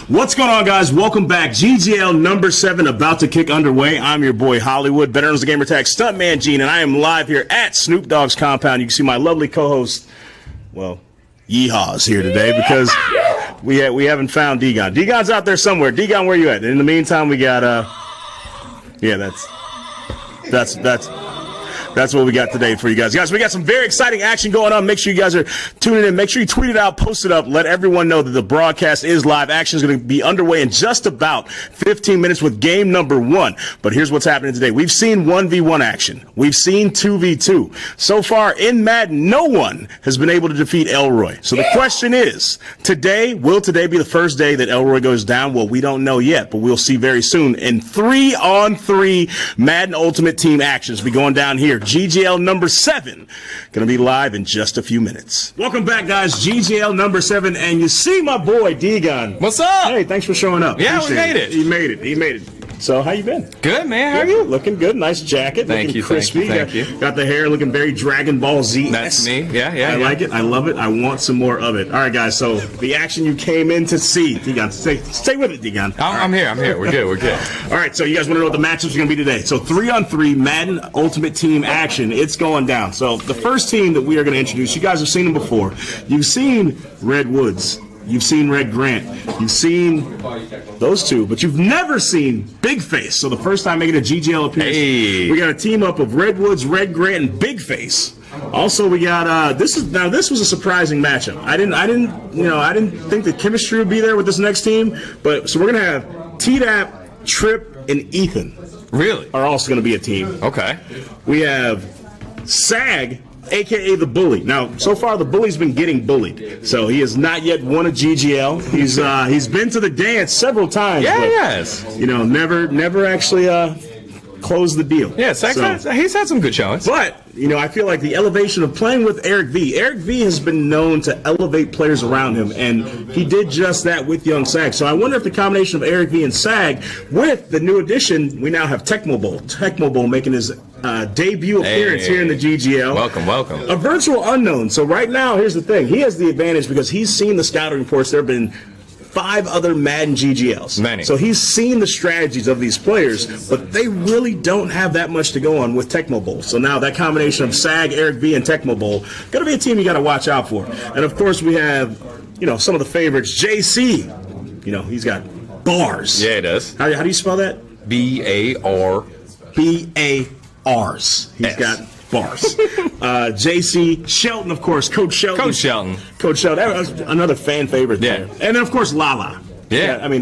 What's going on, guys? Welcome back. GGL number 7 about to kick underway. I'm your boy Hollywood, better known as the gamer tag Stuntman Gene, and I am live here at Snoop Dogg's compound. You can see my lovely co-host, well, Yeehaw's here today because we haven't found D-Gon. D-Gon's out there somewhere. D-Gon, where you at? In the meantime, we got yeah, that's what we got today for you guys. Guys, we got some very exciting action going on. Make sure you guys are tuning in. Make sure you tweet it out, post it up. Let everyone know that the broadcast is live. Action is going to be underway in just about 15 minutes with game number 1. But here's what's happening today. We've seen 1v1 action. We've seen 2v2. So far in Madden, no one has been able to defeat Elroy. So the question is, will today be the first day that Elroy goes down? Well, we don't know yet, but we'll see very soon. In 3-on-3 Madden Ultimate Team actions be going down here. GGL number 7 going to be live in just a few minutes. Welcome back, guys. GGL number 7, and you see my boy D-Gon. What's up? Hey, thanks for showing up. Yeah, we made it. He made it. So, how you been? Good, man. How are you? Looking good. Nice jacket. Thank you. Crispy. Thank you. Got the hair looking very Dragon Ball Z. That's me. Yeah. I like it. I love it. I want some more of it. All right, guys. So, the action you came in to see. D-Gon, stay with it, D-Gon. I'm here. We're good. All right, so you guys want to know what the matchups are going to be today. So 3-on-3 Madden Ultimate Team action. It's going down. So the first team that we are going to introduce, you guys have seen them before. You've seen Red Woods. You've seen Red Grant. You've seen those two, but you've never seen Big Face. So the first time making a GGL appearance, we got a team up of Red Woods, Red Grant, and Big Face. Also, we got this was a surprising matchup. I didn't think the chemistry would be there with this next team, but so we're gonna have T-Dap, Trip, and Ethan. Really? Are also gonna be a team. Okay. We have Sag, a.k.a. the Bully. Now, so far, the Bully's been getting bullied. So he has not yet won a GGL. He's been to the dance several times. Yeah, but, yes. Never actually closed the deal. Yeah, he's had some good showings. But, I feel like the elevation of playing with Eric V. Eric V has been known to elevate players around him, and he did just that with Young Sag. So I wonder if the combination of Eric V and Sag, with the new addition, we now have Tecmo Bowl. Tecmo Bowl making his debut appearance here in the GGL. Welcome. A virtual unknown. So right now, here's the thing. He has the advantage because he's seen the scouting reports. There have been 5 other Madden GGLs. Many. So he's seen the strategies of these players, but they really don't have that much to go on with Tecmo Bowl. So now that combination of Sag, Eric V, and Tecmo Bowl, going to be a team you got to watch out for. And of course, we have, some of the favorites. JC, he's got bars. Yeah, it does. How do you spell that? B-A-R. B-A-Rs. He's got bars. JC Shelton, of course, Coach Shelton. Coach Shelton. That was another fan favorite there. And then, of course, Lala. Yeah. I mean,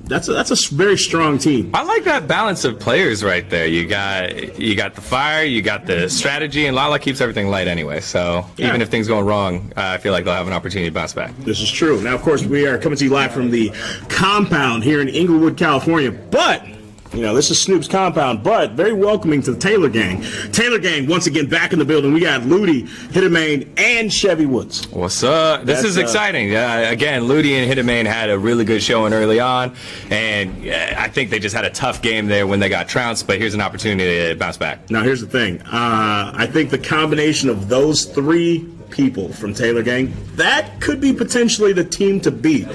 that's a very strong team. I like that balance of players right there. You got the fire, you got the strategy, and Lala keeps everything light anyway. So even if things go wrong, I feel like they'll have an opportunity to bounce back. This is true. Now, of course, we are coming to you live from the compound here in Inglewood, California. But this is Snoop's compound, but very welcoming to the Taylor Gang. Taylor Gang, once again, back in the building. We got Ludi, Hittermain, and Chevy Woods. What's up? This is exciting. Again, Ludi and Hittermain had a really good showing early on, and I think they just had a tough game there when they got trounced, but here's an opportunity to bounce back. Now, here's the thing. I think the combination of those 3 people from Taylor Gang, that could be potentially the team to beat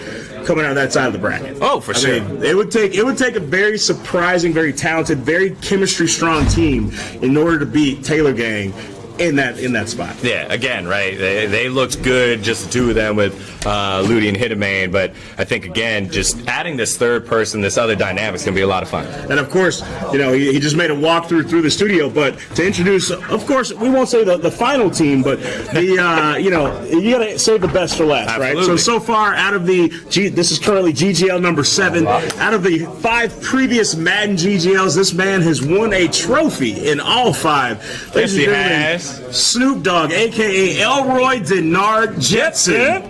coming out of that side of the bracket. Oh, for sure. I mean, it would take a very surprising, very talented, very chemistry strong team in order to beat Taylor Gang in that spot. Yeah, again, right? They looked good, just the two of them with Ludi and Hittermain, but I think, again, just adding this third person, this other dynamic is going to be a lot of fun. And, of course, he just made a walkthrough through the studio, but to introduce, of course, we won't say the final team, but you got to save the best for last, Absolutely. right? So far, out of this is currently GGL number 7, out of the 5 previous Madden GGLs, this man has won a trophy in all 5. Yes, he has. Snoop Dogg, a.k.a. Elroy Denard Jetson,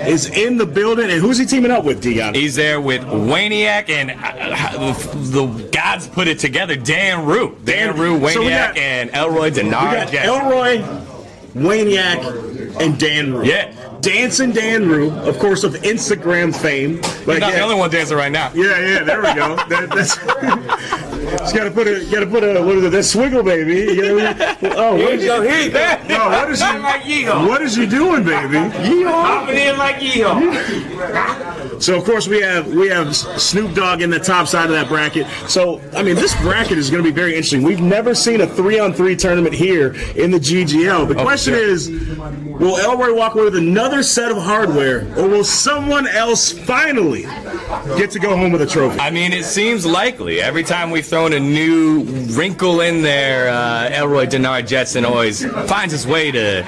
is in the building. And who's he teaming up with, D-Gon? He's there with Waniac and the gods put it together, Dan Rue. Dan Rue, Waniac, and Elroy Denard Jetson. Elroy, Waniac, and Dan Rue. Yeah. Dancing Dan Rue, of course, of Instagram fame. He's not the only one dancing right now. Yeah, there we go. That's just gotta put a what is it? That swiggle, baby. Here you go. No, what is you doing, baby? Hopping in like yeehaw. So of course we have Snoop Dogg in the top side of that bracket. So I mean, this bracket is going to be very interesting. We've never seen a 3-on-3 tournament here in the GGL. The question is, will Elroy walk away with another set of hardware, or will someone else finally get to go home with a trophy? I mean, it seems likely. Every time we've thrown a new wrinkle in there, Elroy Denard Jetson always finds his way to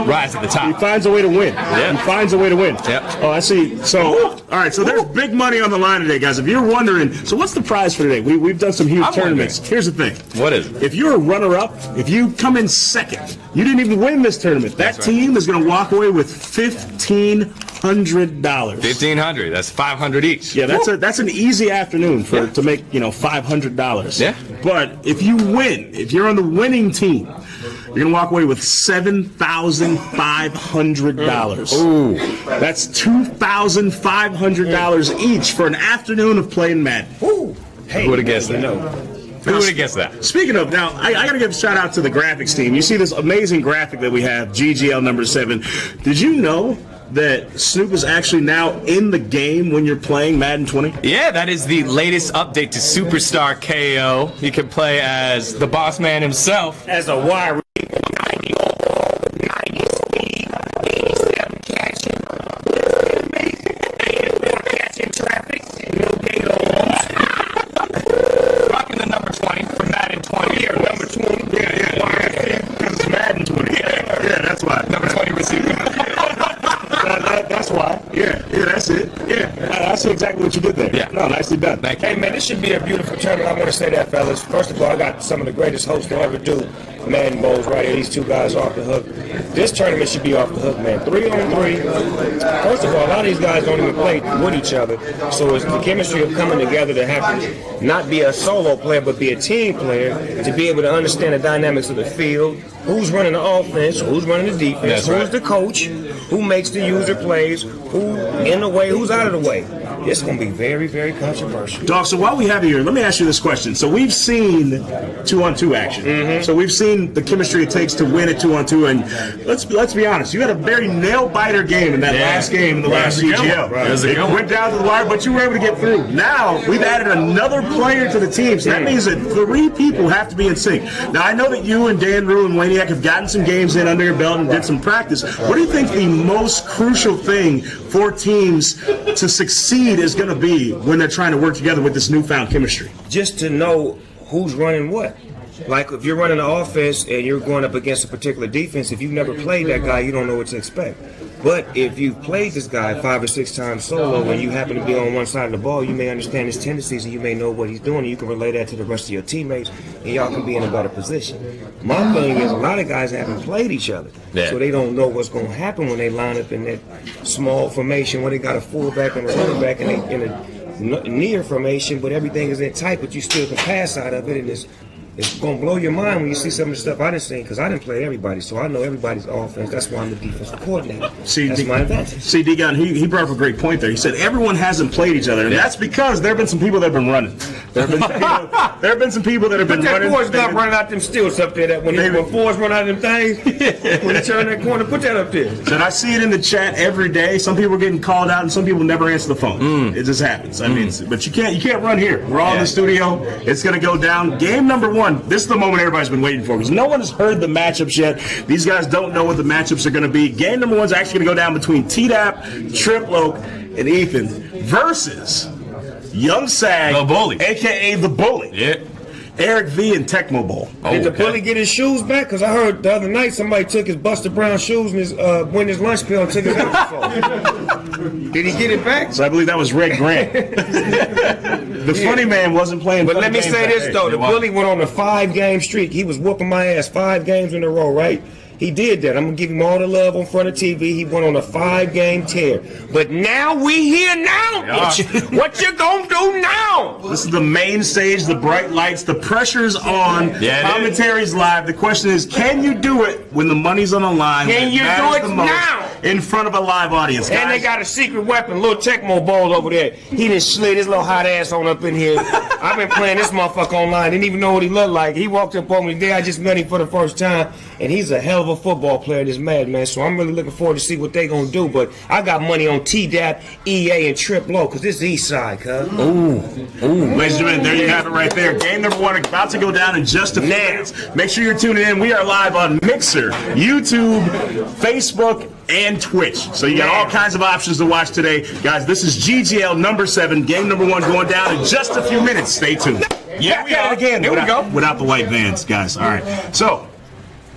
rise to the top. He finds a way to win. Yeah. He finds a way to win. Yep. Oh, I see. So, all right. So there's big money on the line today, guys. If you're wondering, so what's the prize for today? We've done some huge tournaments. Here's the thing. What is it? If you're a runner-up, if you come in second, you didn't even win this tournament. That team is going to walk away with $1,500. $1,500. That's $500 each. Yeah, that's an easy afternoon to make $500. Yeah. But if you win, if you're on the winning team, you're gonna walk away with $7,500. Ooh, that's $2,500 each for an afternoon of playing Madden. Ooh. Hey, who would have guessed that? Who would have guessed that? Speaking of, now, I got to give a shout out to the graphics team. You see this amazing graphic that we have, GGL number 7. Did you know that Snoop is actually now in the game when you're playing Madden 20? Yeah, that is the latest update to Superstar KO. You can play as the boss man himself. As a wide 90 overall, 90 speed, 87 catching. Amazing. Catching traffic. No gate holes. Rocking the number 20 for Madden 20. Yeah, number 20. Yeah. Because it's Madden 20. Yeah, that's why. Number 20 receiver. That's why. Yeah, that's it. Yeah, I see exactly what you did there. Yeah. No, nicely done. Thank you. Hey, man, this should be a beautiful tournament. I want to say that, fellas. First of all, I got some of the greatest hosts to ever do Madden Bowls right here. These two guys off the hook. This tournament should be off the hook, man. 3-on-3. First of all, a lot of these guys don't even play with each other. So it's the chemistry of coming together to have to not be a solo player, but be a team player, to be able to understand the dynamics of the field, who's running the offense, who's running the defense, who's the coach, who makes the user plays, who in the way, who's out of the way. It's going to be very, very controversial. Dog, so while we have you here, let me ask you this question. So we've seen 2-on-2 action. Mm-hmm. So we've seen the chemistry it takes to win at 2-on-2, and let's be honest, you had a very nail-biter game in that last game in the last GGL. It went down to the wire, but you were able to get through. Now, we've added another player to the team, so that means that 3 people have to be in sync. Now, I know that you and Dan Rue and Waniac have gotten some games in under your belt and did some practice. What do you think the most crucial thing for teams to succeed is going to be when they're trying to work together with this newfound chemistry? Just to know who's running what. Like if you're running an offense and you're going up against a particular defense, if you've never played that guy, you don't know what to expect. But if you've played this guy 5 or 6 times solo and you happen to be on one side of the ball, you may understand his tendencies and you may know what he's doing, and you can relay that to the rest of your teammates, and y'all can be in a better position. My thing is, a lot of guys haven't played each other, so they don't know what's going to happen when they line up in that small formation, when they got a fullback and a running back and they in a near formation, but everything is in tight, but you still can pass out of it, and it's going to blow your mind when you see some of the stuff I didn't see, because I didn't play everybody, so I know everybody's offense. That's why I'm the defensive coordinator. That's my advantage. See, D-Gun, he brought up a great point there. He said everyone hasn't played each other, and that's because there have been some people that have been running. There have been some people that have been running. Put that Forrest Gump running out them stilts up there, that when Forrest run out of them things, when he turn that corner, put that up there. And I see it in the chat every day. Some people are getting called out, and some people never answer the phone. It just happens. I mean, but you can't run here. We're all in the studio. It's going to go down. Game number 1. This is the moment everybody's been waiting for, because no one has heard the matchups yet. These guys don't know what the matchups are going to be. Game number 1 is actually going to go down between T-Dap, Triploak, and Ethan versus Young Sag, a.k.a. The Bully. Yeah. Eric V and Tecmo Bowl. Did the bully get his shoes back? Because I heard the other night somebody took his Buster Brown shoes and his went his lunch pill and took his house off. Did he get it back? So I believe that was Red Grant. The funny man wasn't playing. But let me say this though: the bully went on a 5-game streak. He was whooping my ass 5 games in a row, right? He did that. I'm going to give him all the love on front of TV. He went on a 5-game tear. But now we here now. What you going to do now? This is the main stage, the bright lights, the pressure's on, commentary's live. The question is, can you do it when the money's on the line? Can you do it now? in front of a live audience, guys. And they got a secret weapon, little Tecmo Bowl over there. He done slid his little hot ass on up in here. I've been playing this motherfucker online. Didn't even know what he looked like. He walked up on me today. I just met him for the first time, and he's a hell of a football player. This man. So I'm really looking forward to see what they gonna do. But I got money on T-Dap, EA, and Trip Low, because this is East Side, cuz. Ooh. Ladies and gentlemen, there you have it right there. Game number 1 about to go down in just a few minutes. Make sure you're tuning in. We are live on Mixer, YouTube, Facebook, and Twitch. So you got all kinds of options to watch today. Guys, this is GGL number 7, game number 1 going down in just a few minutes. Stay tuned. Yeah, we got it again. Here we go. Without the white vans, guys. All right. So,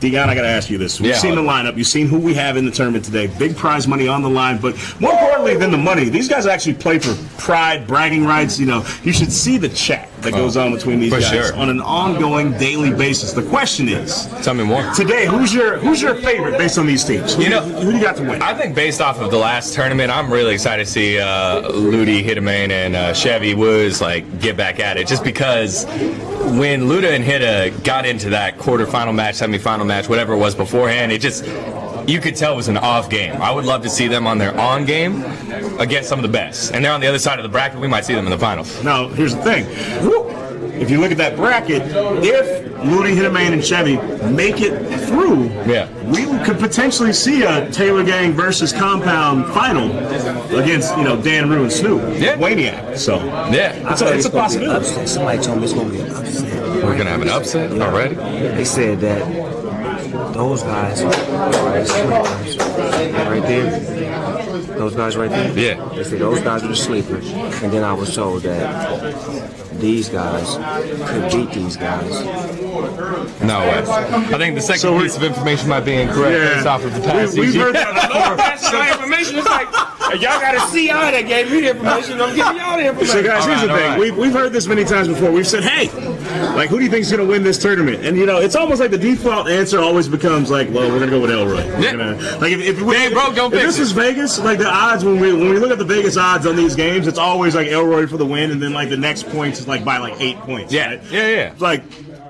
Dion, I got to ask you this. We've seen the lineup. You've seen who we have in the tournament today. Big prize money on the line. But more importantly than the money, these guys actually play for pride, bragging rights. You know, you should see the chat that goes on between these guys on an ongoing daily basis. The question is, tell me more. Today, who's your favorite based on these teams? Who do you got to win? I think based off of the last tournament, I'm really excited to see Ludi, Hitterman, and Chevy Woods get back at it. Just because when Luda and Hitta got into that quarterfinal match, semifinal match, whatever it was beforehand, you could tell it was an off game. I would love to see them on their on game against some of the best. And they're on the other side of the bracket. We might see them in the finals. Now, here's the thing. If you look at that bracket, if Ludi, Hitterman, and Chevy make it through, we could potentially see a Taylor Gang versus Compound final against, Dan Rue and Snoop. Waniac. So, it's a possibility. Somebody told me it's going to be an upset. We're going to have an upset already? They said that those guys are the sleepers. Right there. Those guys right there? Yeah. They said those guys are the sleepers. And then I was told that these guys could beat these guys. No way. I think the second piece of information might be incorrect based off of the past. We've heard that before. That's my information. It's like, y'all got to see y'all that gave me the information. I'm giving y'all the information. So, guys, here's the thing. We've heard this many times before. We've said, hey, who do you think is going to win this tournament? And, it's almost like the default answer always becomes well, we're going to go with Elroy. If this is Vegas, the odds, when we look at the Vegas odds on these games, it's always Elroy for the win, and then, the next points is, by 8 points. Yeah, right? yeah.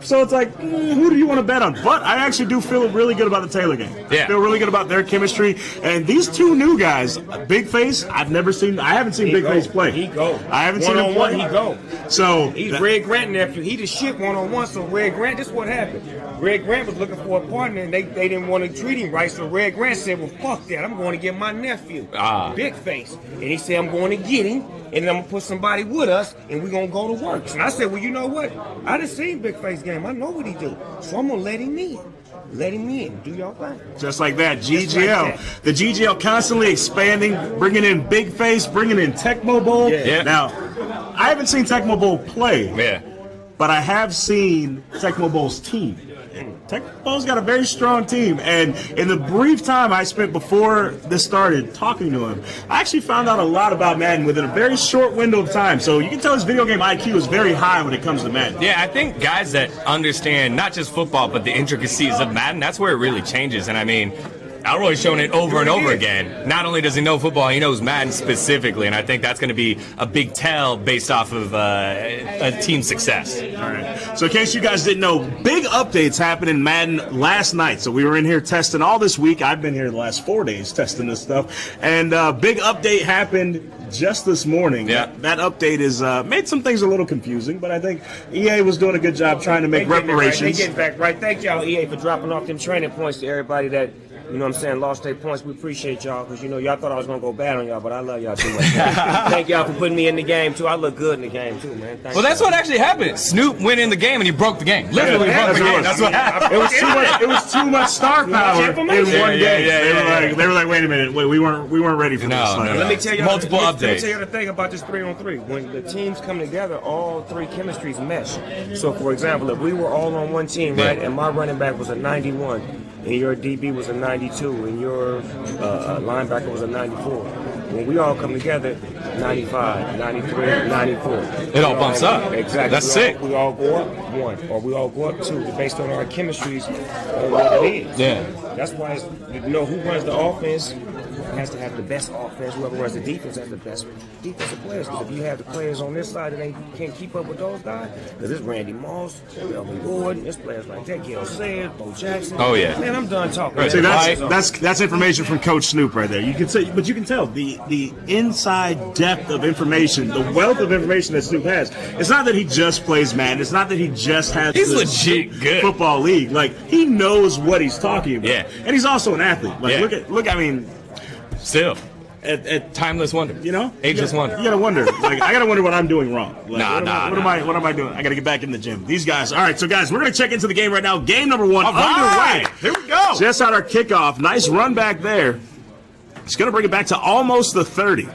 So it's who do you want to bet on? But I actually do feel really good about the Taylor game. Yeah. I feel really good about their chemistry. And these two new guys, Big Face, I haven't seen Big Face play. He go. I haven't seen him play. He go. So he's Red Grant nephew. He the shit one-on-one. So Red Grant, this is what happened. Red Grant was looking for a partner, and they didn't want to treat him right. So Red Grant said, well, fuck that. I'm going to get my nephew, Big Face. And he said, I'm going to get him, and then I'm going to put somebody with us, and we're going to go to work. And I said, well, you know what? I done seen Big Face game. I know what he do. So I'm going to let him in. Let him in. Do y'all thing. Just like that. GGL. The GGL constantly expanding, bringing in Big Face, bringing in Tecmo Bowl. Yeah. Now, I haven't seen Tecmo Bowl play. Yeah. But I have seen Tecmo Bowl's team. Tecmo Bowl's got a very strong team, and in the brief time I spent before this started talking to him, I actually found out a lot about Madden within a very short window of time. So you can tell his video game IQ is very high when it comes to Madden. Yeah, I think guys that understand not just football, but the intricacies of Madden, that's where it really changes. And I mean, Elroy's shown it over and over again. Not only does he know football, he knows Madden specifically, and I think that's going to be a big tell based off of a team success. All right. So in case you guys didn't know, big updates happened in Madden last night. So we were in here testing all this week. I've been here the last 4 days testing this stuff. And big update happened just this morning. Yeah. That update is made some things a little confusing, but I think EA was doing a good job trying to make reparations. They getting back right. Thank y'all, EA, for dropping off them training points to everybody that, lost their points. We appreciate y'all because, y'all thought I was going to go bad on y'all, but I love y'all too much. Thank y'all for putting me in the game, too. I look good in the game, too, man. Well, that's what actually happened. Snoop went in the game and he broke the game. Literally broke the game. That's what happened. It was too much star power in one game. They were like, wait a minute. We weren't ready for this. Let me tell you multiple updates. Let me tell you the thing about this 3-on-3. When the teams come together, all three chemistries mesh. So, for example, if we were all on one team, right, and my running back was a 91, and your DB was a 92, and your linebacker was a 94. When we all come together, 95, 93, 94. It all bumps up. Exactly. That's sick. We all go up 1, or we all go up 2, based on our chemistries and what it is. Yeah. That's why who runs the offense has to have the best offense. Whoever runs the defense has the best defensive players. Because if you have the players on this side and they can't keep up with those guys, because it's Randy Moss, Melvin Gordon, there's players like that, Gail Sayers, Bo Jackson. Oh yeah. Man, I'm done talking. Right. See, that's information from Coach Snoop right there. You can say, but you can tell the inside depth of information, the wealth of information that Snoop has. It's not that he just plays Madden. It's not that he just has. He's legit good. Football league. Like, he knows what he's talking about. Yeah. And he's also an athlete. Like, look. I mean, still. At timeless wonder, ageless wonder. You gotta wonder. Like, I gotta wonder what I'm doing wrong. Like, what am I doing? I gotta get back in the gym. These guys. All right, so guys, we're gonna check into the game right now. Game number 1 underway. Here we go. Just out our kickoff. Nice run back there. It's gonna bring it back to almost the 30. All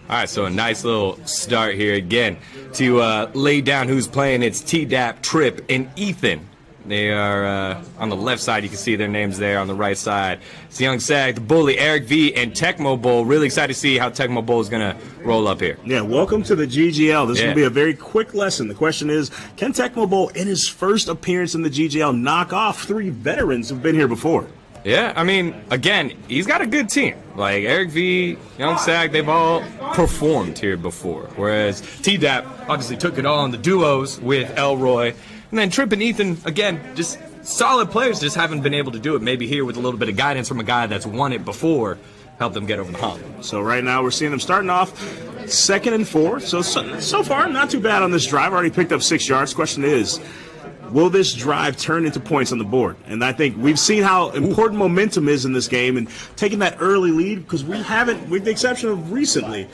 right, so a nice little start here again to lay down who's playing. It's T-Dap, Trip, and Ethan. They are on the left side. You can see their names there. On the right side, it's Young Sag, the Bully, Eric V, and Tecmo Bowl. Really excited to see how Tecmo Bowl is going to roll up here. Yeah, welcome to the GGL. This will be a very quick lesson. The question is, can Tecmo Bowl, in his first appearance in the GGL, knock off 3 veterans who've been here before? Yeah, I mean, again, he's got a good team. Like Eric V, Young Sag, they've all performed here before. Whereas T-Dap obviously took it all in the duos with Elroy. And then Trip and Ethan, again, just solid players, just haven't been able to do it. Maybe here with a little bit of guidance from a guy that's won it before, help them get over the hump. So right now we're seeing them starting off 2nd and 4. So far, not too bad on this drive. Already picked up 6 yards. Question is, will this drive turn into points on the board? And I think we've seen how important momentum is in this game and taking that early lead, because we haven't, with the exception of recently,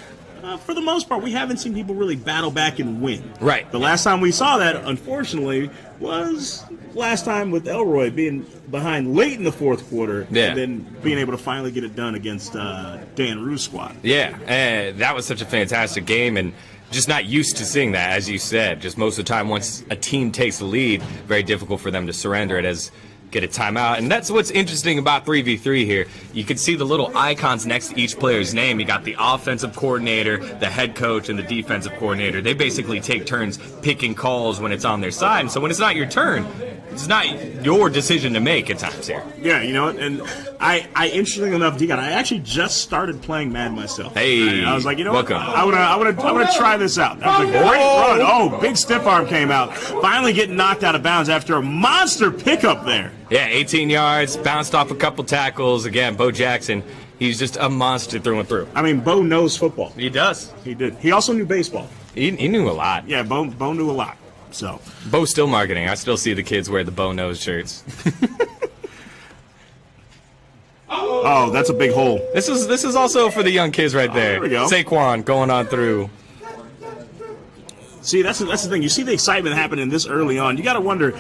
for the most part, we haven't seen people really battle back and win. Right. The last time we saw that, unfortunately, was last time with Elroy being behind late in the 4th quarter and then being able to finally get it done against Dan Rue's squad. Yeah, that was such a fantastic game, and just not used to seeing that, as you said. Just most of the time, once a team takes the lead, very difficult for them to surrender it as get a timeout. And that's what's interesting about 3v3 here. You can see the little icons next to each player's name. You got the offensive coordinator, the head coach, and the defensive coordinator. They basically take turns picking calls when it's on their side. And so when it's not your turn, it's not your decision to make at times here. Yeah, you know, and I interestingly enough, Deacon, I actually just started playing Madden myself. Hey, I was like, you know welcome. what? I wanna try this out. That was a great run. Oh, big stiff arm came out. Finally getting knocked out of bounds after a monster pickup there. Yeah, 18 yards, bounced off a couple tackles. Again, Bo Jackson, he's just a monster through and through. I mean, Bo knows football. He does. He did. He also knew baseball. He knew a lot. Yeah, Bo knew a lot. So Bo's still marketing. I still see the kids wear the Bo nose shirts. Oh, that's a big hole. This is also for the young kids right there. There we go. Saquon going on through. See, that's the thing. You see the excitement happening this early on. You got to wonder,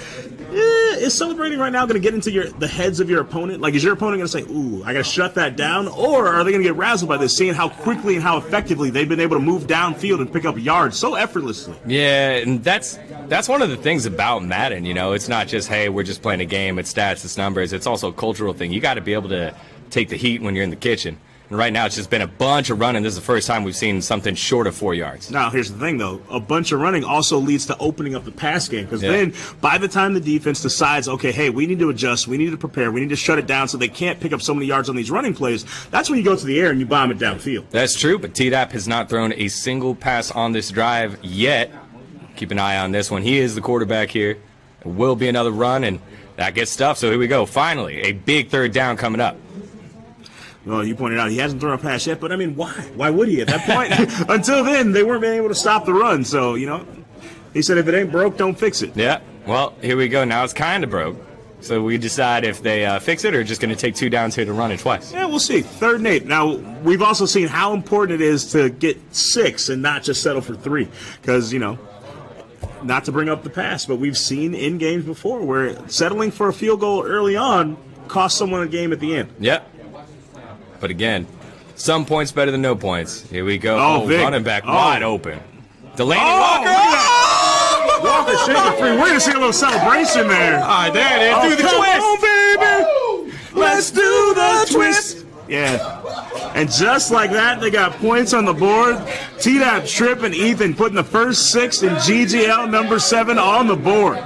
is celebrating right now going to get into the heads of your opponent? Like, is your opponent going to say, ooh, I got to shut that down? Or are they going to get razzled by this, seeing how quickly and how effectively they've been able to move downfield and pick up yards so effortlessly? Yeah, and that's one of the things about Madden, you know. It's not just, hey, we're just playing a game, it's stats, it's numbers. It's also a cultural thing. You got to be able to take the heat when you're in the kitchen. And right now, it's just been a bunch of running. This is the first time we've seen something short of 4 yards. Now, here's the thing, though. A bunch of running also leads to opening up the pass game. Because then, by the time the defense decides, okay, hey, we need to adjust, we need to prepare, we need to shut it down so they can't pick up so many yards on these running plays, that's when you go to the air and you bomb it downfield. That's true, but T-Dap has not thrown a single pass on this drive yet. Keep an eye on this one. He is the quarterback here. It will be another run, and that gets stuffed. So here we go. Finally, a big 3rd down coming up. Well, you pointed out he hasn't thrown a pass yet, but I mean, why? Why would he at that point? Until then, they weren't being able to stop the run. So, you know, he said if it ain't broke, don't fix it. Yeah. Well, here we go. Now it's kind of broke. So we decide if they fix it or just going to take 2 downs here to run it twice. Yeah, we'll see. 3rd and 8. Now, we've also seen how important it is to get 6 and not just settle for 3. Because, you know, not to bring up the past, but we've seen in games before where settling for a field goal early on cost someone a game at the end. Yep. But again, some points better than no points. Here we go. Oh, running back wide open. Delaney Walker. Walker shaking free. We're going to see a little celebration there. All right, there it is. Do the twist. On, baby. Let's do the twist. Yeah. And just like that, they got points on the board. T-Dap, Trip, and Ethan putting the first 6 in GGL number 7 on the board.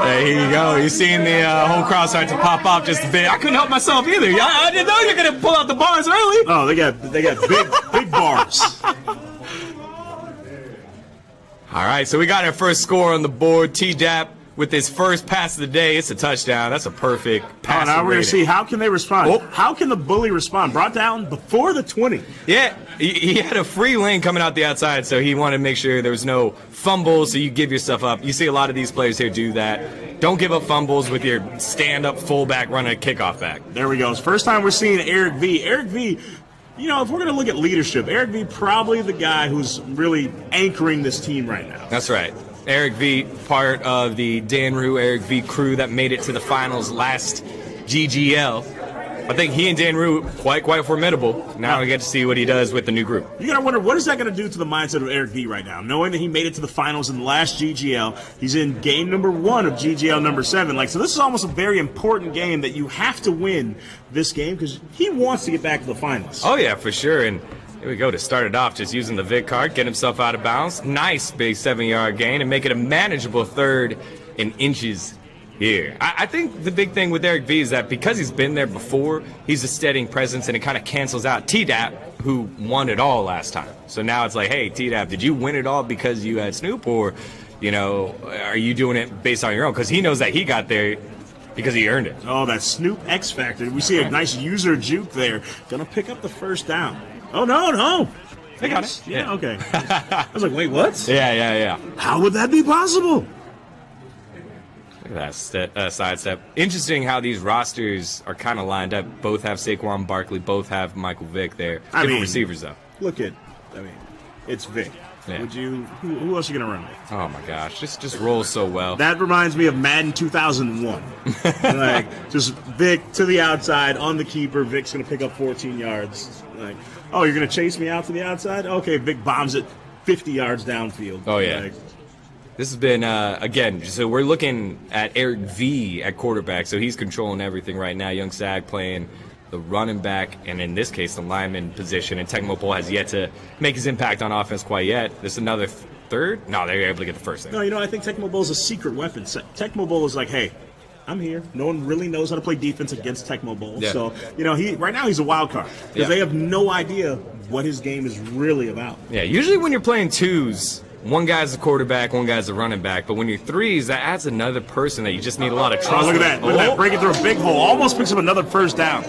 There you go. You're seeing the whole crowd start to pop off just a bit. I couldn't help myself either. I didn't know you were gonna pull out the bars early. Oh, they got big bars. All right, so we got our first score on the board. T-Dap with his first pass of the day. It's a touchdown. That's a perfect pass. Now we're going to see how can they respond. Oh. How can the bully respond? Brought down before the 20. Yeah, he had a free lane coming out the outside, so he wanted to make sure there was no fumbles, so you give yourself up. You see a lot of these players here do that. Don't give up fumbles with your stand-up fullback running a kickoff back. There we go. It's first time we're seeing Eric V. Eric V, you know, if we're going to look at leadership, Eric V probably the guy who's really anchoring this team right now. That's right. Eric V, part of the Dan Rue Eric V crew that made it to the finals last GGL. I think he and Dan Rue quite formidable. Now we get to see what he does with the new group. You got to wonder, what is that going to do to the mindset of Eric V right now? Knowing that he made it to the finals in the last GGL, he's in game number 1 of GGL number 7. So this is almost a very important game that you have to win this game because he wants to get back to the finals. Oh, yeah, for sure. And here we go to start it off, just using the VIC card, get himself out of bounds. Nice big 7-yard gain and make it a manageable 3rd and inches here. I think the big thing with Eric V is that because he's been there before, he's a steadying presence and it kind of cancels out T-Dap, who won it all last time. So now it's like, hey, T-Dap, did you win it all because you had Snoop, or, you know, are you doing it based on your own? Because he knows that he got there because he earned it. Oh, that Snoop X Factor. We see a nice user juke there. Gonna pick up the first down. Oh, no. They got it. Yeah, okay. I was like, wait, what? Yeah. How would that be possible? Look at that sidestep. Interesting how these rosters are kind of lined up. Both have Saquon Barkley. Both have Michael Vick there. Different receivers, though. It's Vic. Yeah. Would you? Who else are you gonna run with? Oh my gosh, just rolls so well. That reminds me of Madden 2001. Like just Vic to the outside on the keeper. Vic's gonna pick up 14 yards. Like, oh, you're gonna chase me out to the outside? Okay, Vic bombs it 50 yards downfield. Oh yeah. This has been, again, so we're looking at Eric V at quarterback, so he's controlling everything right now. Young Sag playing the running back, and in this case, the lineman position, and Tecmo Bowl has yet to make his impact on offense quite yet. This is another 3rd? No, they're able to get the first thing. No, I think Tecmo Bowl is a secret weapon. Tecmo Bowl is like, hey, I'm here. No one really knows how to play defense against Tecmo Bowl. Yeah. So, right now he's a wild card because they have no idea what his game is really about. Yeah, usually when you're playing 2s, one guy's the quarterback, one guy's the running back. But when you're 3s, that adds another person that you just need a lot of trust. Oh, look at that. Look at that. Breaking through a big hole. Almost picks up another first down.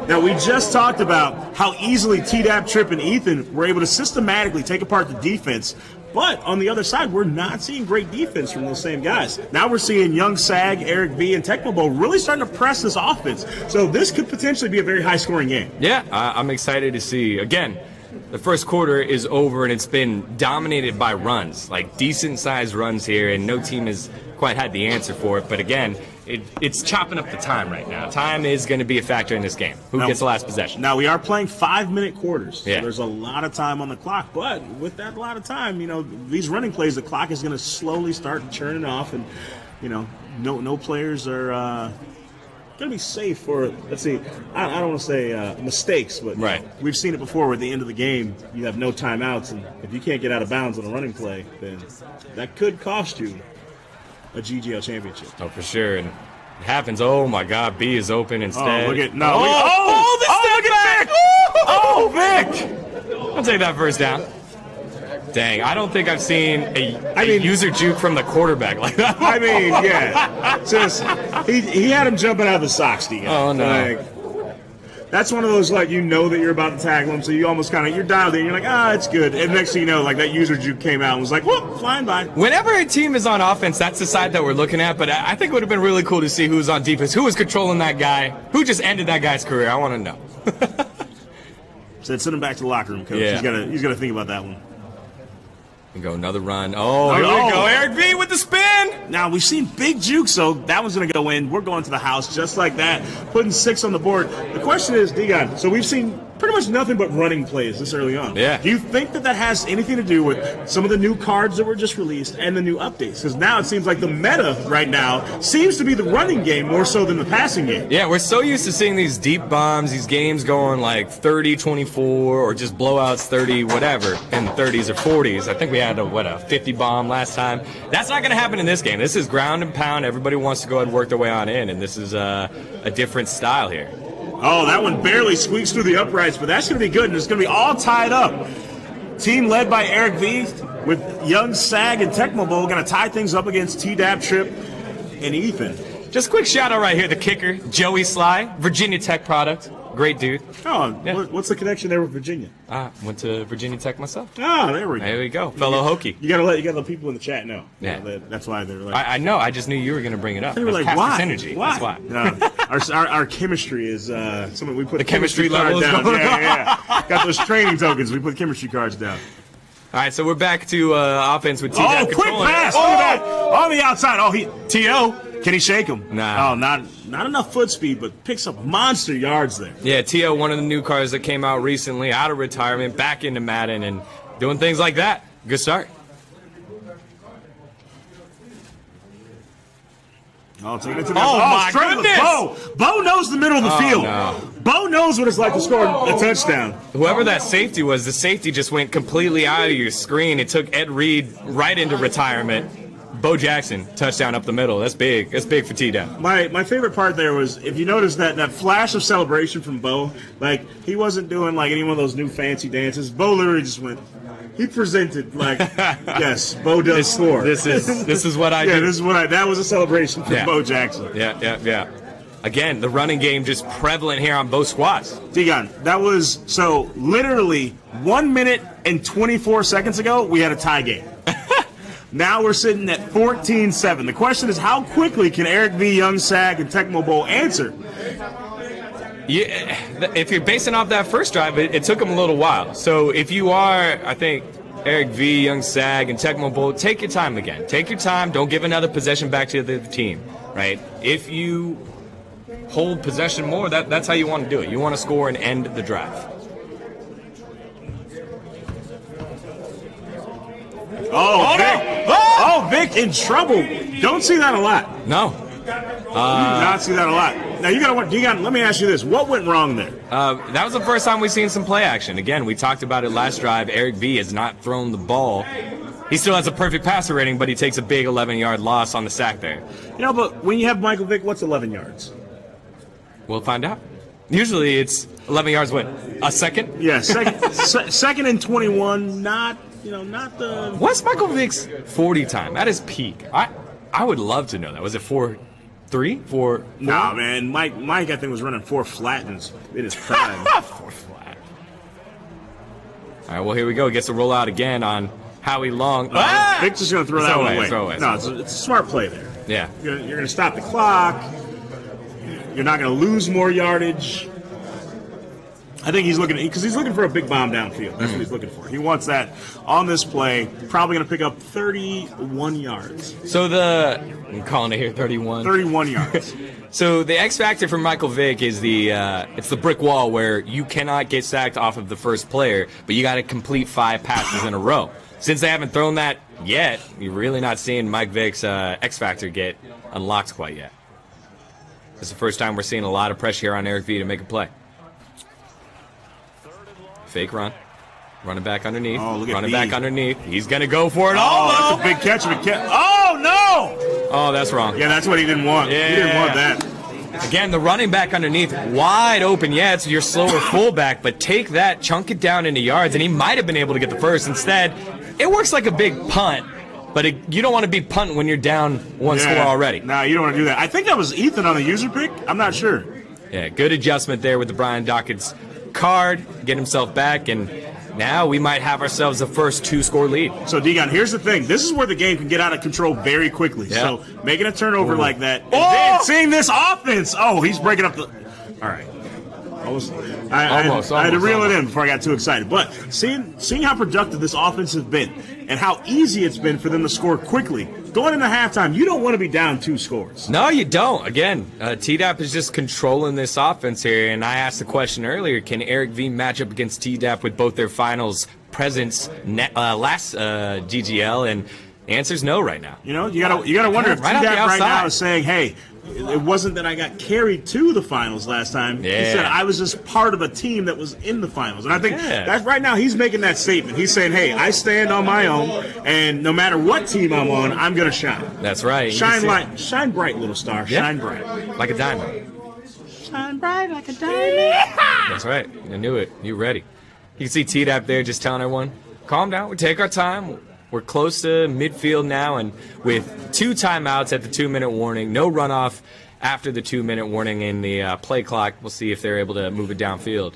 Now, we just talked about how easily T-Dap, Trip, and Ethan were able to systematically take apart the defense. But on the other side, we're not seeing great defense from those same guys. Now we're seeing Young Sag, Eric V, and Tecmo Bowl really starting to press this offense. So this could potentially be a very high-scoring game. Yeah, I'm excited to see. Again, the first quarter is over, and it's been dominated by runs, like decent-sized runs here, and no team has quite had the answer for it. But again, it's chopping up the time right now. Time is going to be a factor in this game. Who gets the last possession? Now, we are playing 5-minute quarters. So yeah. There's a lot of time on the clock. But with that lot of time, these running plays, the clock is going to slowly start churning off. And, no players are going to be safe for, let's see, I don't want to say mistakes, but right. We've seen it before where at the end of the game, you have no timeouts. And if you can't get out of bounds on a running play, then that could cost you a GGL championship. Oh, for sure. And it happens. Oh, my God. B is open instead. Oh, look at, Vic! I'll take that first down. Dang, I don't think I've seen a user juke from the quarterback like that. I mean, yeah. Just, he had him jumping out of the socks, D. Oh, no. That's one of those, that you're about to tackle him, so you almost you're dialed in, you're like, it's good. And next thing you know, that user juke came out and was like, whoop, flying by. Whenever a team is on offense, that's the side that we're looking at, but I think it would have been really cool to see who was on defense, who was controlling that guy, who just ended that guy's career. I want to know. Said, send him back to the locker room, coach. Yeah. He's got to think about that one. And go another run. Oh, here we go. Eric V with the spin. Now, we've seen big juke, so that one's going to go in. We're going to the house just like that, putting 6 on the board. The question is, D-Gon, so we've seen pretty much nothing but running plays this early on. Yeah. Do you think that has anything to do with some of the new cards that were just released and the new updates? Because now it seems like the meta right now seems to be the running game more so than the passing game. Yeah, we're so used to seeing these deep bombs, these games going like 30-24 or just blowouts 30 whatever in the 30s or 40s. I think we had a 50 bomb last time. That's not going to happen in this game. This is ground and pound. Everybody wants to go ahead and work their way on in, and this is a different style here. Oh, that one barely squeaks through the uprights, but that's going to be good, and it's going to be all tied up. Team led by Eric V with Young Sag and Tecmo Bowl going to tie things up against T-Dab, Trip, and Ethan. Just a quick shout out right here, the kicker, Joey Sly, Virginia Tech product. Great dude. Oh, yeah. What's the connection there with Virginia? Went to Virginia Tech myself. Ah, there we go. There we go. Fellow Hokie. You gotta let people in the chat know. Yeah. That's why they're like. I know. I just knew you were gonna bring it up. They were like, why? Synergy. Why? That's why. Our chemistry is something we put the chemistry level down. Going yeah. Got those training tokens. We put chemistry cards down. All right, so we're back to offense with T-Dab. Oh, quick pass! On the outside. Oh, T.O. Can he shake him? Nah. Oh, not enough foot speed, but picks up monster yards there. Yeah, T.O., one of the new cards that came out recently, out of retirement, back into Madden, and doing things like that. Good start. Oh, taking it to the my goodness! Bo knows the middle of the field. No. Bo knows what it's like to score a touchdown. Whoever that safety was, the safety just went completely out of your screen. It took Ed Reed right into retirement. Bo Jackson, touchdown up the middle. That's big. That's big for T-Dab. My favorite part there was, if you notice that flash of celebration from Bo, like, he wasn't doing, like, any one of those new fancy dances. Bo literally just went, he presented, like, yes, Bo does score. This is what I do. Yeah, this is what that was a celebration for Bo Jackson. Yeah. Again, the running game just prevalent here on both squads. Digon, that was, so literally 1 minute and 24 seconds ago, we had a tie game. Now we're sitting at 14-7. The question is, how quickly can Eric V, Young Sag, and Tecmo Bowl answer? Yeah, if you're basing off that first drive, it took them a little while. So if you are, I think, Eric V, Young Sag, and Tecmo Bowl, take your time again. Take your time. Don't give another possession back to the team, right? If you hold possession more, that's how you want to do it. You want to score and end the drive. Oh, Vic. Oh, Vic in trouble. Don't see that a lot. No. Not see that a lot. Now, let me ask you this. What went wrong there? That was the first time we've seen some play action. Again, we talked about it last drive. Eric V has not thrown the ball. He still has a perfect passer rating, but he takes a big 11-yard loss on the sack there. But when you have Michael Vick, what's 11 yards? We'll find out. Usually it's 11 yards, what, a second? Yeah, second and 21, not the... What's Michael Vick's 40 time? At his peak. I would love to know that. Was it 4.3? 4? Nah, man. Mike, I think, was running 4 flat in his prime. 4 flat. All right, well, here we go. Gets to roll out again on Howie Long. Vic's just going to throw that one away. Throw away. No, it's a smart play there. Yeah. You're going to stop the clock. You're not going to lose more yardage. I think he's looking for a big bomb downfield. That's what he's looking for. He wants that on this play. Probably going to pick up 31 yards. So I'm calling it here 31. 31 yards. So the X factor for Michael Vick is it's the brick wall where you cannot get sacked off of the first player, but you got to complete 5 passes in a row. Since they haven't thrown that yet, you're really not seeing Mike Vick's X factor get unlocked quite yet. It's the first time we're seeing a lot of pressure here on Eric V to make a play. Fake run. Running back underneath. Oh, look at Running B. back underneath. He's going to go for it all, though. That's a big catch. Oh, no! Oh, that's wrong. Yeah, that's what he didn't want. Yeah. He didn't want that. Again, the running back underneath, wide open. Yeah, it's your slower fullback, but take that, chunk it down into yards, and he might have been able to get the first. Instead, it works like a big punt, but you don't want to be punting when you're down one score already. No, you don't want to do that. I think that was Ethan on the user pick. I'm not sure. Yeah, good adjustment there with the Brian Dockett's card, get himself back, and now we might have ourselves the first 2-score lead. So, Digon, here's the thing. This is where the game can get out of control very quickly. Yeah. So, making a turnover like that, and then seeing this offense. Oh, he's breaking up the... All right. I had to reel it in before I got too excited. But seeing how productive this offense has been and how easy it's been for them to score quickly, going into halftime, you don't want to be down 2 scores. No, you don't. Again, T-Dap is just controlling this offense here. And I asked the question earlier, can Eric V match up against T-Dap with both their finals presence last GGL? And the answer's no right now. You know, you gotta wonder if Right T-Dap right now is saying, hey, it wasn't that I got carried to the finals last time. Yeah. He said I was just part of a team that was in the finals. And I think that right now he's making that statement. He's saying, hey, I stand on my own, and no matter what team I'm on, I'm going to shine. That's right. Shine bright, little star. Yeah. Shine bright. Like a diamond. Shine bright like a diamond. That's right. I knew it. You ready. You can see T-Dap there just telling everyone, calm down. We take our time. We're close to midfield now, and with 2 timeouts at the 2-minute warning, no runoff after the 2-minute warning in the play clock. We'll see if they're able to move it downfield.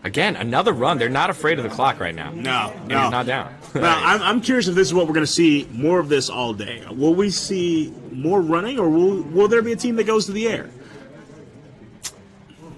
Again, another run. They're not afraid of the clock right now. No. It's not down. Now, I'm curious if this is what we're going to see more of this all day. Will we see more running, or will there be a team that goes to the air?